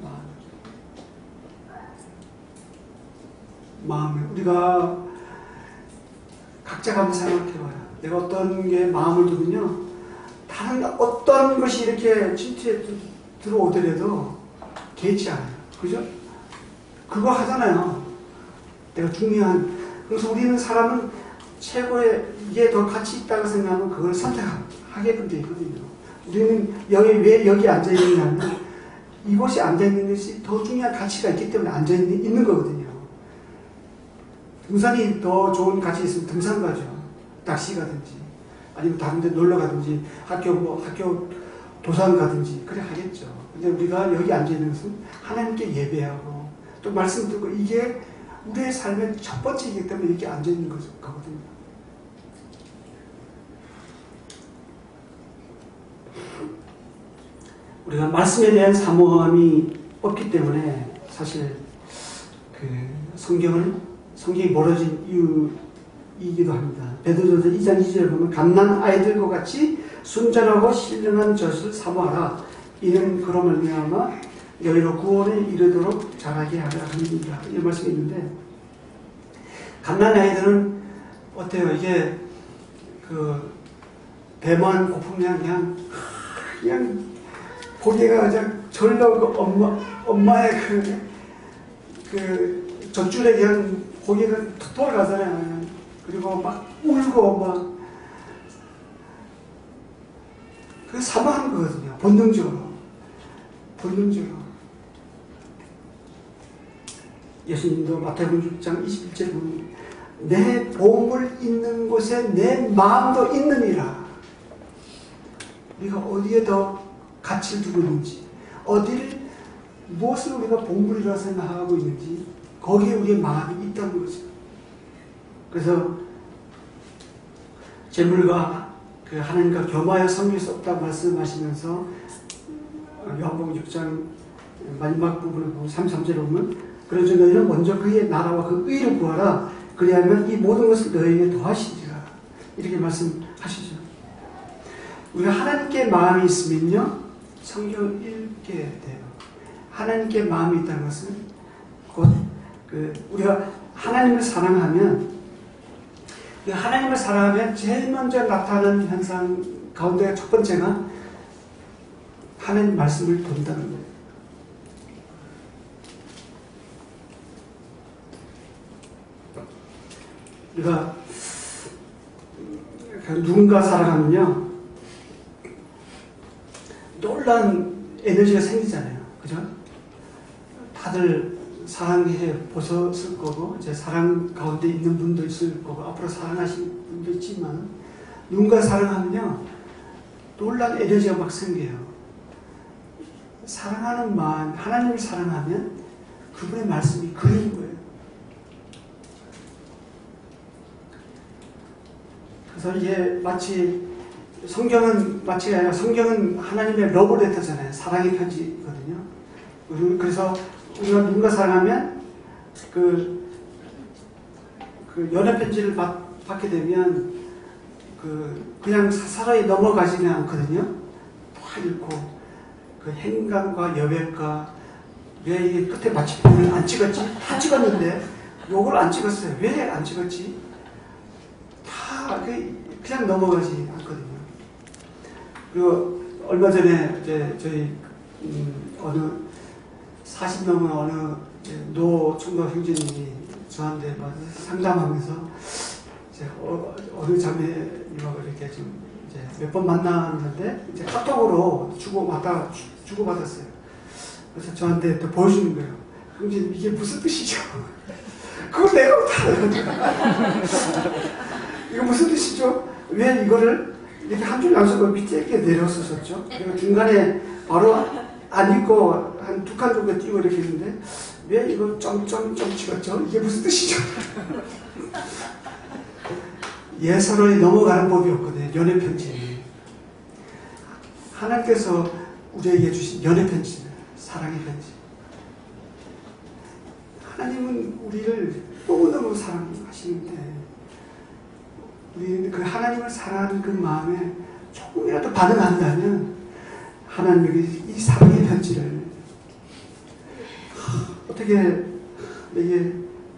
마음이 우리가 각자가 한번 생각해봐요. 내가 어떤 게 마음을 두면요 다른 어떤 것이 이렇게 진투에 들어오더라도 개의치 않아요. 그죠? 그거 하잖아요. 내가 중요한. 그래서 우리는 사람은 최고의 이게 더 가치 있다고 생각하면 그걸 선택하게끔 되어 있거든요. 우리는 왜 여기 앉아있느냐면 이곳이 앉아있는 것이 더 중요한 가치가 있기 때문에 앉아있는 거거든요. 등산이 더 좋은 가치 있으면 등산 가죠. 낚시 가든지 아니면 다른 데 놀러 가든지 학교 도산 가든지 그래 하겠죠. 근데 우리가 여기 앉아있는 것은 하나님께 예배하고 또 말씀 듣고 이게 우리의 삶의 첫 번째이기 때문에 이렇게 앉아있는 거거든요. 우리가 말씀에 대한 사모함이 없기 때문에 사실 성경이 멀어진 이유이기도 합니다. 베드로전서 2장 2절에 보면 갓난 아이들과 같이 순전하고 신령한 젖을 사모하라. 이는 그로 말미암아 너희로 구원에 이르도록 자라게 하라 합니다. 이런 말씀이 있는데 갓난 아이들은 어때요? 이게 대만 고풍량 그냥 고개가 그냥 절로 엄마의 젖줄에 그냥 고개가 툭 돌아가잖아요. 그리고 막 울고 그 사모하는 거거든요. 본능적으로. 예수님도 마태복음 6장 21절에 보면 내 보물 있는 곳에 내 마음도 있느니라. 우리가 어디에 더 가치를 두고 있는지, 무엇을 우리가 보물이라고 생각하고 있는지 거기에 우리의 마음이 있다는 거죠. 그래서 재물과 하나님과 겸하여 섬길 수 없다고 말씀하시면서 요한복음 6장 마지막 부분을 보면 33절에 보면 그래서 너희는 먼저 그의 나라와 그 의를 구하라. 그리하면 이 모든 것을 너희에게 더하시리라. 이렇게 말씀하시죠. 우리가 하나님께 마음이 있으면요 성경을 읽게 돼요. 하나님께 마음이 있다는 것은 곧 우리가 하나님을 사랑하면 제일 먼저 나타나는 현상 가운데 첫 번째가 하나님 말씀을 본다는 거예요. 우리가 누군가 사랑하면요 놀라운 에너지가 생기잖아요. 그죠? 다들 사랑해 보셨을 거고 이제 사랑 가운데 있는 분도 있을 거고 앞으로 사랑하실 분도 있지만 누군가 사랑하면요 놀라운 에너지가 막 생겨요. 사랑하는 마음, 하나님을 사랑하면 그분의 말씀이 그리운 거예요. 그래서 이게 성경은 하나님의 러브레터잖아요. 사랑의 편지거든요. 그래서 우리가 누군가 사랑하면 연애 편지를 받게 되면 그냥 사사라이 넘어가지는 않거든요. 다 읽고 행간과 여백과 왜 이게 끝에 마침표를 안 찍었지? 다 찍었는데 요걸 안 찍었어요. 왜 안 찍었지? 다 그냥 넘어가지 않거든요. 그리고 얼마 전에 이제 저희 어느 40 넘은 어느 노총각 형제님이 저한테 상담하면서 이제 어느 자매님하고 이렇게 좀 이제 몇 번 만났는데 이제 카톡으로 주고받았어요. 그래서 저한테 또 보여주는 거예요. 형제님 이게 무슨 뜻이죠? 그걸 내가 다 이거 무슨 뜻이죠? 왜 이거를 이렇게 한 줄 안 쓰고 밑에 이렇게 내려쓰셨죠? 그리고 중간에 바로 안 읽고 한 두 칸 정도 띄고 이렇게 있는데 왜 이걸 점점점 찍었죠? 이게 무슨 뜻이죠? 예서론이 넘어가는 법이 없거든요. 연애편지. 하나님께서 우리에게 주신 연애편지는 사랑의 편지. 하나님은 우리를 너무너무 사랑하시는데 우리는 그 하나님을 사랑하는 그 마음에 조금이라도 반응한다면 하나님이 이 사랑의 편지를 어떻게 이게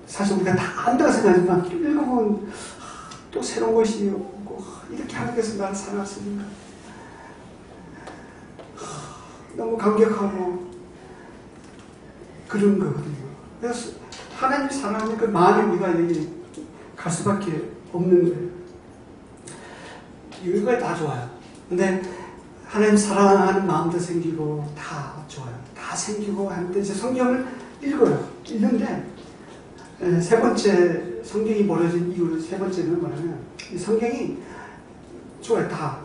사실 우리가 다 안다고 생각하지만 읽어보면 또 새로운 것이 없고 이렇게 하나님께서 나를 사랑하시는가 너무 감격하고 그런 거거든요. 그래서 하나님 사랑하는 그 마음이 우리가 여기 갈 수밖에 없는 거예요. 이거에 다 좋아요. 근데 하나님 사랑하는 마음도 생기고 다 좋아요. 다 생기고 하는데 이제 성경을 읽어요. 읽는데 세 번째 성경이 벌어진 이유 세 번째는 뭐냐면 이 성경이 좋아요. 다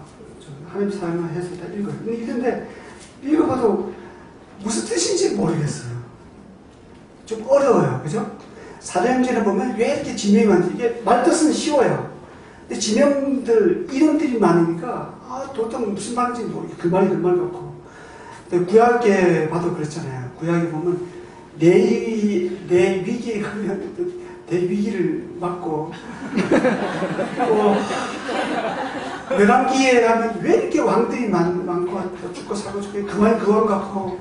하나님 사랑을 해서 다 읽어요. 근데 읽는데 읽어봐도 무슨 뜻인지 모르겠어요. 좀 어려워요. 그죠? 사도행전에 보면 왜 이렇게 지명이 많지? 이게 말뜻은 쉬워요. 근데 지명들, 이름들이 많으니까, 도통 무슨 말인지 모르겠어요. 그 말이 그 말 같고. 구약에 봐도 그렇잖아요. 구약에 보면, 내 위기에 가면, 내 위기를 막고, 또, 멸망기에 가면 왜 이렇게 왕들이 많고, 죽고 살고 죽고, 그 말이 그거 같고,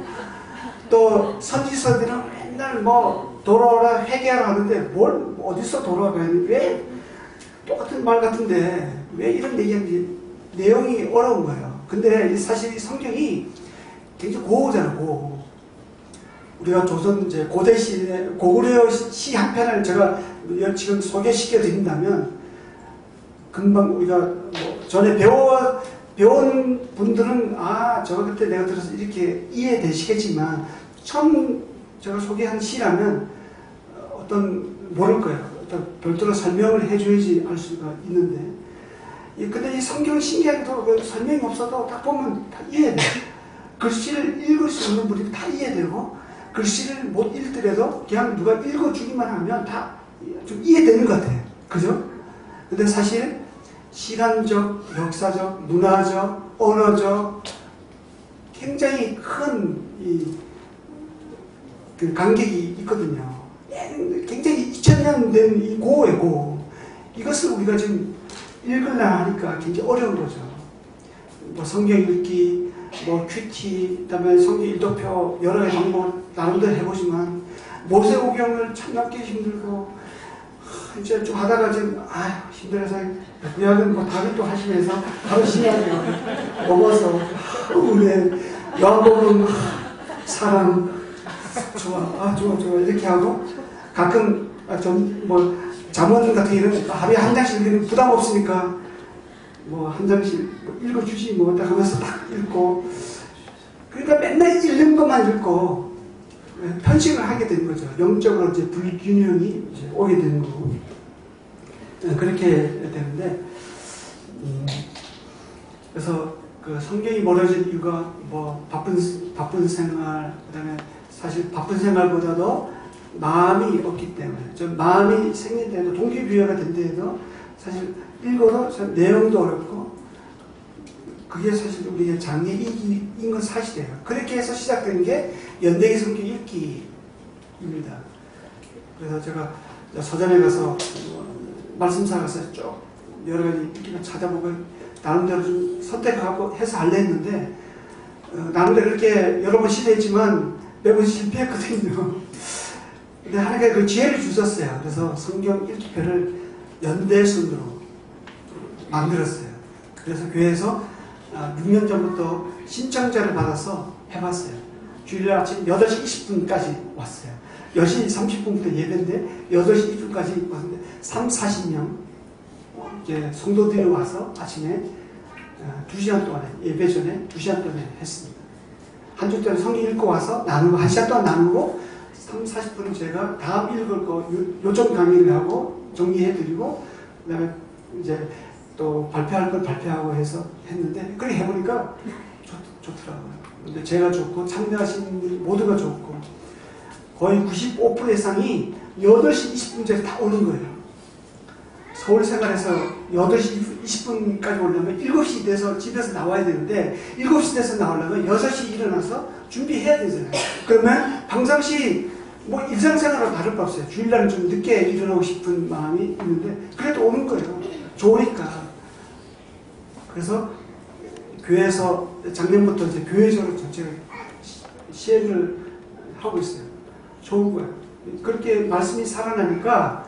또, 선지서들은 맨날 뭐, 돌아오라 회개하라 하는데, 뭘, 어디서 돌아가야 돼? 왜, 똑같은 말 같은데 왜 이런 얘기하는지 내용이 어려운 거예요. 근데 사실 성경이 굉장히 고우잖아요. 고우. 우리가 조선 이제 고대 시대 고구려 시 한 편을 제가 지금 소개시켜 드린다면 금방 우리가 뭐 전에 배운 분들은 저거 그때 내가 들어서 이렇게 이해되시겠지만 처음 제가 소개한 시라면 모를 거예요. 별도로 설명을 해줘야지 알 수가 있는데, 근데 이 성경 신기하게도 설명이 없어도 딱 보면 다 이해돼요. 글씨를 읽을 수 있는 분이 다 이해되고, 글씨를 못 읽더라도 그냥 누가 읽어주기만 하면 다 좀 이해되는 것 같아요. 그죠? 근데 사실 시간적, 역사적, 문화적, 언어적 굉장히 큰 그 간격이 있거든요. 굉장히 2000년 된 이 고의 고. 이것을 우리가 지금 읽으려 하니까 굉장히 어려운 거죠. 뭐 성경 읽기, 뭐 큐티, 그다음에 성경 일독표 여러 가지 방법 나름대로 해보지만 모세오경을 참남기 힘들고 이제 좀 하다가 지금 힘들어서 구약은 뭐 다른 또 하시면서 바로 신약을 넘어서 은혜, 요한복음 사랑 좋아 이렇게 하고 가끔 잠언 같은 이런 하루에 한 장씩 읽으면 부담 없으니까 뭐 한 장씩 읽어주지 뭐 딱 하면서 딱 읽고 그러니까 맨날 읽는 것만 읽고 편식을 하게 되는 거죠. 영적으로 이제 불균형이 이제 오게 되는 거고 그렇게 되는데 그래서 그 성경이 멀어진 이유가 뭐 바쁜 생활 그다음에 사실 바쁜 생활보다도 마음이 없기 때문에 좀 마음이 생긴데도 동기부여가 된데도 사실 읽어도 내용도 어렵고 그게 사실 우리의 장애이기인 건 사실이에요. 그렇게 해서 시작된 게 연대기 성경 읽기입니다. 그래서 제가 서점에 가서 말씀사 가서 쭉 여러 가지 읽기를 찾아보고 나름대로 좀 선택하고 해서 하려 했는데 나름대로 그렇게 여러 번 시도했지만 매번 실패했거든요. 근데 하나님께서 그 지혜를 주셨어요. 그래서 성경 읽기표를 연대순으로 만들었어요. 그래서 교회에서 6년 전부터 신청자를 받아서 해봤어요. 주일 아침 8시 20분까지 왔어요. 10시 30분부터 예배인데 8시 20분까지 왔는데 40명 이제 성도들이 와서 아침에 2시간 동안에 예배 전에 2시간 동안에 했습니다. 한 주 동안 성경 읽고 와서 나누고 1시간 동안 나누고 40분은 제가 다음 읽을 거 요점 강의를 하고 정리해드리고 그 다음에 이제 또 발표할 걸 발표하고 해서 했는데, 그렇게 해보니까 좋더라고요. 근데 제가 좋고, 참여하신 분들 모두가 좋고, 거의 95% 이상이 8시 20분째 다 오는 거예요. 서울 생활에서 8시 20분까지 오려면 7시 돼서 집에서 나와야 되는데, 7시 돼서 나오려면 6시 일어나서 준비해야 되잖아요. 그러면 평상시 뭐 일상생활과 다를 바 없어요. 주일날은 좀 늦게 일어나고 싶은 마음이 있는데, 그래도 오는 거예요. 좋으니까. 그래서 교회에서 작년부터 이제 교회적으로 전체가 시행을 하고 있어요. 좋은 거예요. 그렇게 말씀이 살아나니까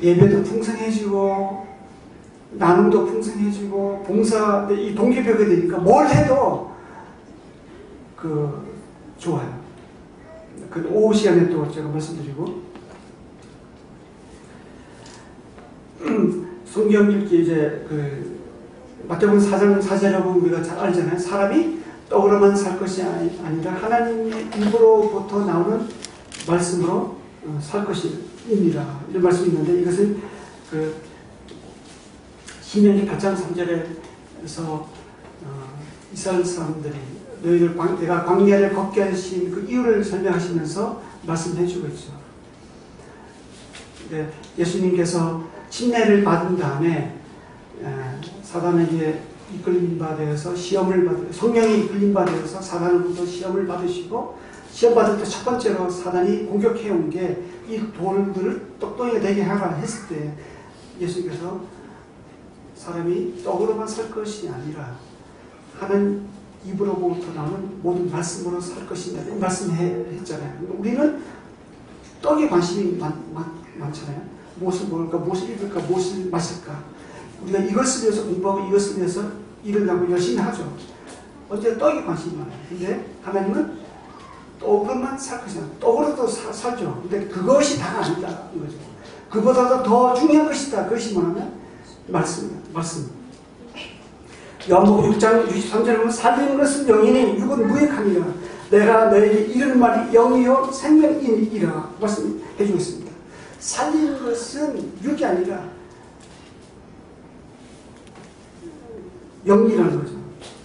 예배도 풍성해지고 나눔도 풍성해지고 봉사, 이 동기부여가 되니까 뭘 해도 좋아요. 그 오후 시간에 또 제가 말씀드리고, 성경 읽기 이제 마태복음 4장 4절에 보면 우리가 잘 알잖아요. 사람이 떡으로만 살 것이 아니라 하나님의 입으로부터 나오는 말씀으로 살 것입니다. 이런 말씀이 있는데, 이것은 신명기 8장 3절에서 이스라엘 사람들이 너희들 내가 광야를 걷게 하신 그 이유를 설명하시면서 말씀해 주고 있죠. 예수님께서 침례를 받은 다음에 사단에게 이끌림 받아서 시험을 받으, 성령이 이끌림 받아서 사단으로부터 시험을 받으시고, 시험 받을 때 첫 번째로 사단이 공격해 온 게 이 돌들을 똑똑하게 되게 하라 했을 때, 예수님께서 사람이 떡으로만 살 것이 아니라 하나님 입으로부터 나오는 모든 말씀으로 살 것이다, 이 말씀했잖아요. 우리는 떡에 관심이 많잖아요. 무엇을 먹을까, 무엇을 입을까, 무엇을 마실까. 우리가 이것을 위해서 공부하고 이것을 위해서 일을 하고 열심히 하죠. 어쨌든 떡에 관심이 많아요. 근데 하나님은 떡으로만 살 것이다. 떡으로도 살죠. 근데 그것이 다가 아니다, 이거죠. 그보다도 더 중요한 것이다. 그것이 뭐냐면 말씀. 요한복음 6장 63절에 보면 살리는 것은 영이니 육은 무익함이라. 내가 너에게 이르는 말이 영이요 생명이니라 말씀해 주고 있습니다. 살리는 것은 육이 아니라 영이라는 거죠.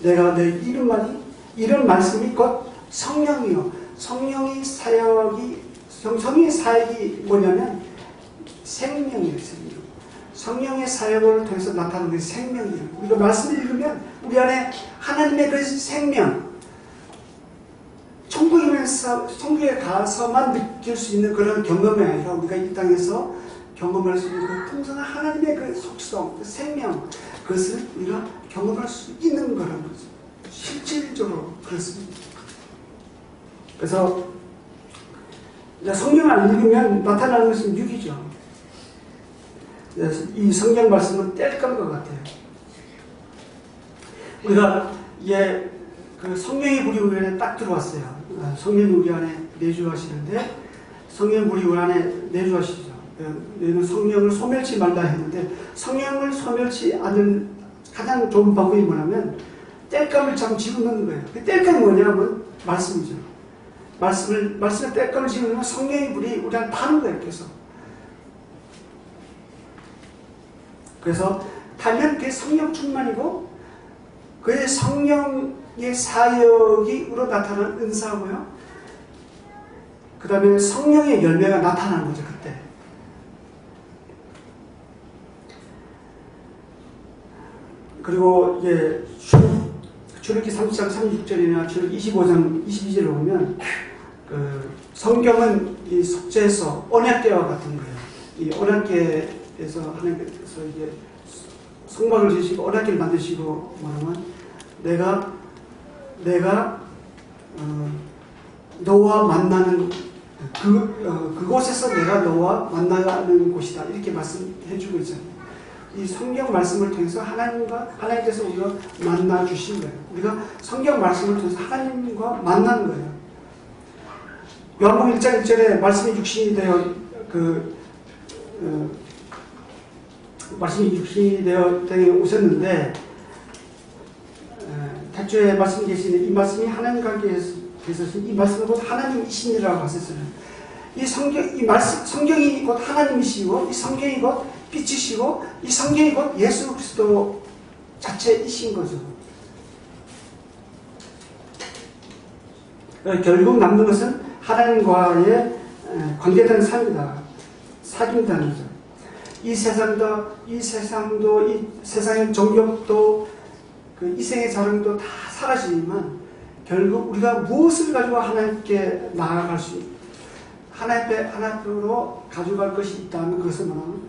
내가 너에게 이르는 말이, 이런 말씀이 곧 성령이요. 성령의 사역이 뭐냐면 생명이에요, 생명. 성령의 사역을 통해서 나타나는 게 생명이에요. 우리가 말씀을 읽으면 우리 안에 하나님의 그 생명, 천국에 가서만 느낄 수 있는 그런 경험이 아니라 우리가 이 땅에서 경험할 수 있는 그 풍성한 하나님의 그 속성, 그 생명, 그것을 우리가 경험할 수 있는 거라는 거죠. 실질적으로 그렇습니다. 그래서 성경을 안 읽으면 나타나는 것은 육이죠. 그래서 이 성경 말씀은 뗄감과 같아요. 우리가 그 성령의 불이 우리 안에 딱 들어왔어요. 성령이 우리 안에 내주하시는데, 성령이 우리 안에 내주하시죠. 너희는 성령을 소멸치 말라 했는데, 성령을 소멸치 않을 가장 좋은 방법이 뭐냐면 뗄감을 참 집어넣는 거예요. 그 뗄감이 뭐냐면 말씀이죠. 말씀에 뗄감을 집어넣으면 성령의 불이 우리 안에 타는 거예요. 그래서 타면 그게 성령 충만이고, 그의 성령의 사역이 우로 나타나는 은사고요. 그 다음에 성령의 열매가 나타나는 거죠, 그때. 그리고 출애굽기 30장 36절이나 출애굽기 25장 22절을 보면 성경은 이 속죄서 언약궤와 같은 거예요. 이 언약궤에서 하나님께서 이게 성막을 지으시고 언약궤를 만드시고 말하면 내가 너와 만나는 그곳에서 내가 너와 만나는 곳이다, 이렇게 말씀해주고 있잖아요. 이 성경 말씀을 통해서 하나님께서 우리가 만나 주신 거예요. 우리가 성경 말씀을 통해서 하나님과 만나는 거예요. 요한복음 1장 1절에 말씀이 육신이 되어 말씀이 육신이 되어 땅에 오셨는데, 태초에 말씀이 계시는 이 말씀이 하나님과 계시신 이 말씀은 곧 하나님이시니라고 하셨어요. 이 성경이 곧 하나님이시고, 이 성경이 곧 빛이시고 이 성경이 곧 예수 그리스도 자체이신 거죠. 결국 남는 것은 하나님과의 관계된 삶이다. 사귐다는 거죠. 이 세상의 정욕도 그 이생의 자랑도 다 사라지지만 결국 우리가 무엇을 가지고 하나님께 나아갈 수 하나님으로 가져갈 것이 있다는 것을 말하면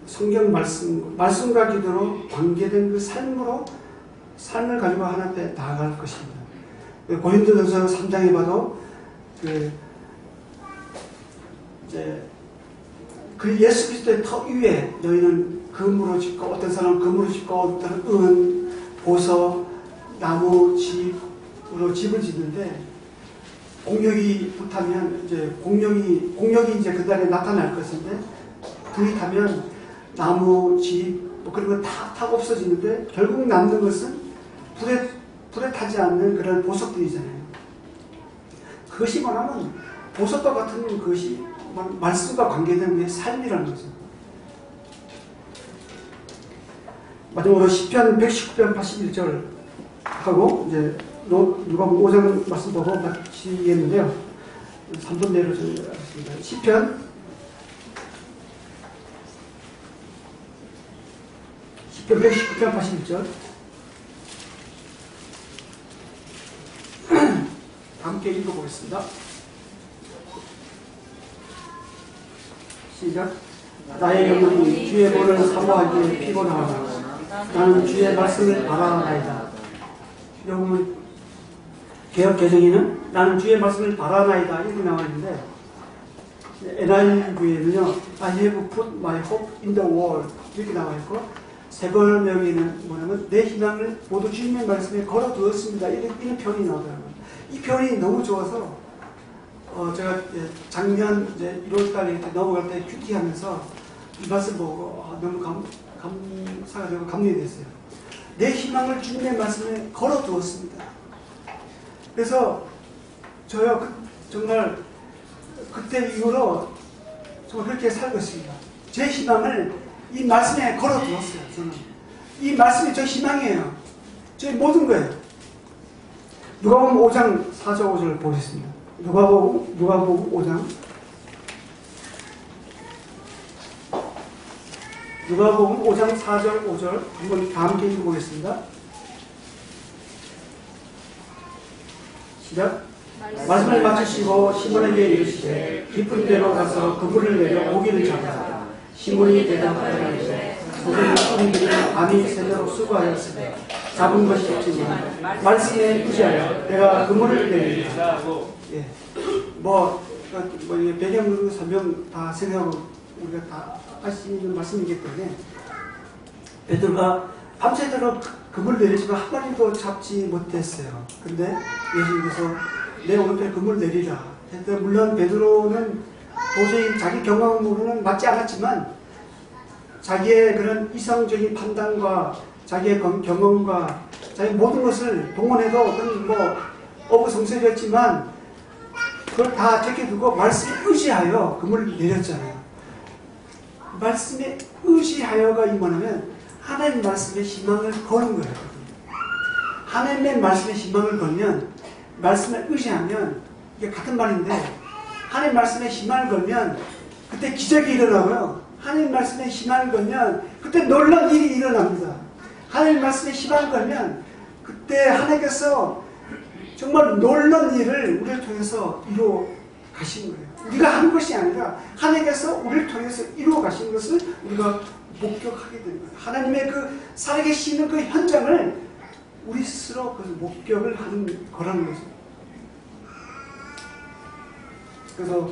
성경 말씀과 기도로 관계된 그 삶을 가지고 하나님께 나아갈 것입니다. 고린도전서 3장에 봐도 그 예수 그리스도의 터 위에 너희는 금으로 짓고 어떤 사람은 금으로 짓고 어떤 은, 보석, 나무, 집으로 집을 짓는데 공력이 불타면 이제 공력이 이제 그날에 나타날 것인데 불이 타면 나무, 집 뭐 그런 거 다 없어지는데 결국 남는 것은 불에 타지 않는 그런 보석들이잖아요. 그것이 말하면 보석과 같은 것이 말씀과 관계된 우리의 삶이라는 거죠. 마지막으로 시편 119편 81절 하고 이제 누가복음 5장 말씀 보고 마치겠는데요. 3분 내로 정리하겠습니다. 시편 119편 81절 함께 읽어보겠습니다. 시작. 나의 영혼이 주의 본을 사모하기에 피곤하다. 나는 주의 말씀을 바라나이다. 여러분 개혁 개정에는 나는 주의 말씀을 바라나이다 이렇게 나와 있는데 NIV에는요 I have put my hope in the word 이렇게 나와 있고 세번역에는 뭐냐면 내 희망을 모두 주님의 말씀에 걸어두었습니다. 이런 표현이 나오더라고요. 이 표현이 너무 좋아서 제가 작년 이제 1월달에 이렇게 넘어갈 때 큐티하면서 이 말씀 보고 너무 감사가 되고 감동이 됐어요. 내 희망을 주님의 말씀에 걸어두었습니다. 그래서 저요 정말 그때 이후로 정말 그렇게 살고 있습니다. 제 희망을 이 말씀에 걸어두었어요. 저는 이 말씀이 저 희망이에요. 제 모든 거예요. 누가복음 5장 4절 5절 보겠습니다. 누가복음 5장 누가복음 5장 4절 5절 한번 다 함께 읽어보겠습니다. 시작. 말씀을 마치시고 시몬에게 이르시되 깊은 데로 가서 그물을 내려 고기를 잡으라. 시몬이 대답하여 이르되 선생님 우리들이 밤이 새도록 수고하였으되 잡은 것이 없지만 말씀에 의지하여 내가 그물을 내리리라. 예. 배경 설명 다 생각하고 우리가 다 할 수 있는 말씀이기 때문에 베드로가 밤새도록 그물 내리지만 한 마리도 잡지 못했어요. 근데 예수님께서 내 오른편에 그물 내리라. 물론 베드로는 도저히 자기 경험으로는 맞지 않았지만 자기의 그런 이성적인 판단과 자기의 경험과 자기 모든 것을 동원해도 어떤 어부성설이었지만 그걸 다 제껴두고 말씀에 의지하여 그물을 내렸잖아요. 말씀에 의지하여가 이만하면 하나님 말씀에 희망을 거는 거예요. 하나님의 말씀에 희망을 걸면 말씀에 의지하면 이게 같은 말인데 하나님 말씀에 희망을 걸면 그때 기적이 일어나고요. 하나님 말씀에 희망을 걸면 그때 놀라운 일이 일어납니다. 하나님 말씀에 희망을 걸면 그때 하나님께서 정말 놀라운 일을 우리를 통해서 이루어 가신 거예요. 우리가 한 것이 아니라 하나님께서 우리를 통해서 이루어 가신 것을 우리가 목격하게 되는 거예요. 하나님의 그 살아계시는 그 현장을 우리 스스로 그 목격을 하는 거라는 거죠. 그래서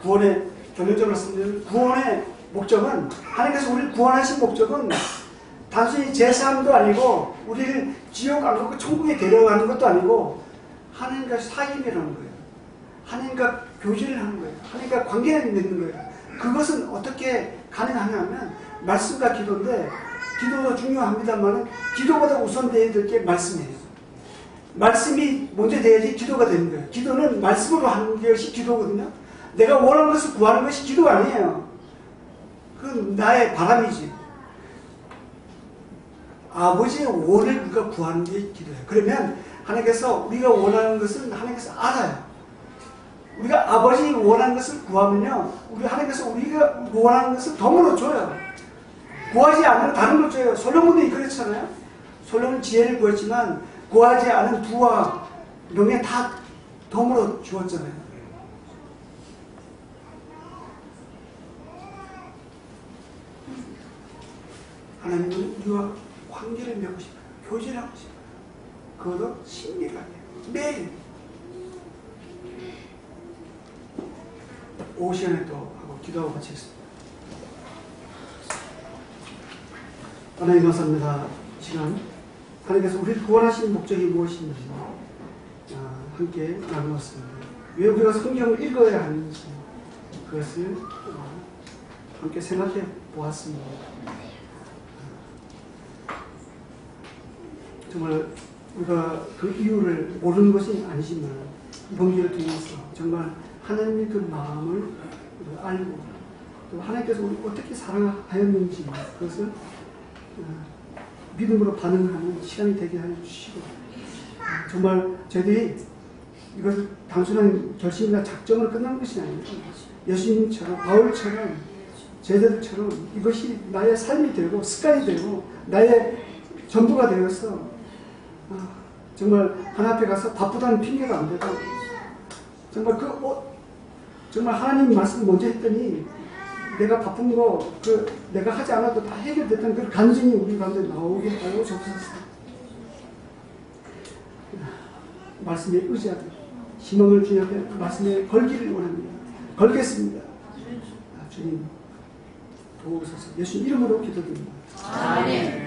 구원의 결론적으로 말씀드리면 구원의 목적은 하나님께서 우리를 구원하신 목적은 단순히 제사함도 아니고 우리를 지옥 안 가고 천국에 데려가는 것도 아니고 하나님과 사귐이라는 거예요. 하나님과 교제를 하는 거예요. 하나님과 관계를 맺는 거예요. 그것은 어떻게 가능하냐면 말씀과 기도인데 기도도 중요합니다만 기도보다 우선되어야 될 게 말씀이에요. 말씀이 먼저 돼야지 기도가 되는 거예요. 기도는 말씀으로 하는 것이 기도거든요. 내가 원하는 것을 구하는 것이 기도가 아니에요. 그건 나의 바람이지. 아버지의 원을 우리가 구하는 게 기도예요. 그러면 하나님께서 우리가 원하는 것은 하나님께서 알아요. 우리가 아버지 원하는 것을 구하면요, 하나님께서 우리가 원하는 것을 덤으로 줘요. 구하지 않는 다른 걸 줘요. 솔로몬이 그랬잖아요. 솔로몬 지혜를 구했지만 구하지 않은 부와 명예 다 덤으로 주었잖아요. 하나님은 우리와 관계를 맺고 싶어요. 교제를 하고 싶어요. 그것도 신비하게 매일 오후 시간에 또 하고 기도하고 같이 했습니다. 하나님 감사합니다. 시간 하나님께서 우리를 구원하신 목적이 무엇인지 함께 나누었습니다. 왜 우리가 성경을 읽어야 하는지 그것을 함께 생각해 보았습니다. 정말 우리가 그 이유를 모르는 것이 아니지만 이번 기회를 통해서 정말 하나님의 그 마음을 알고 또 하나님께서 우리 어떻게 사랑하였는지 그것을 믿음으로 반응하는 시간이 되게 하여 주시고 정말 저희들이 이것을 단순한 결심이나 작정으로 끝난 것이 아닙니다. 예수님처럼 바울처럼 제자들처럼 이것이 나의 삶이 되고 습관이 되고 나의 전부가 되어서 정말 하나님 앞에 가서 바쁘다는 핑계가 안 되고 정말 정말 하나님 말씀을 먼저 했더니 내가 바쁜 거 내가 하지 않아도 다 해결됐다는 그 간증이 우리 가운데 나오게 하여 주옵소서. 말씀에 의지하고 희망을 주님 앞에 말씀에 걸기를 원합니다. 걸겠습니다. 주님 도우소서. 예수 이름으로 기도드립니다. 아멘.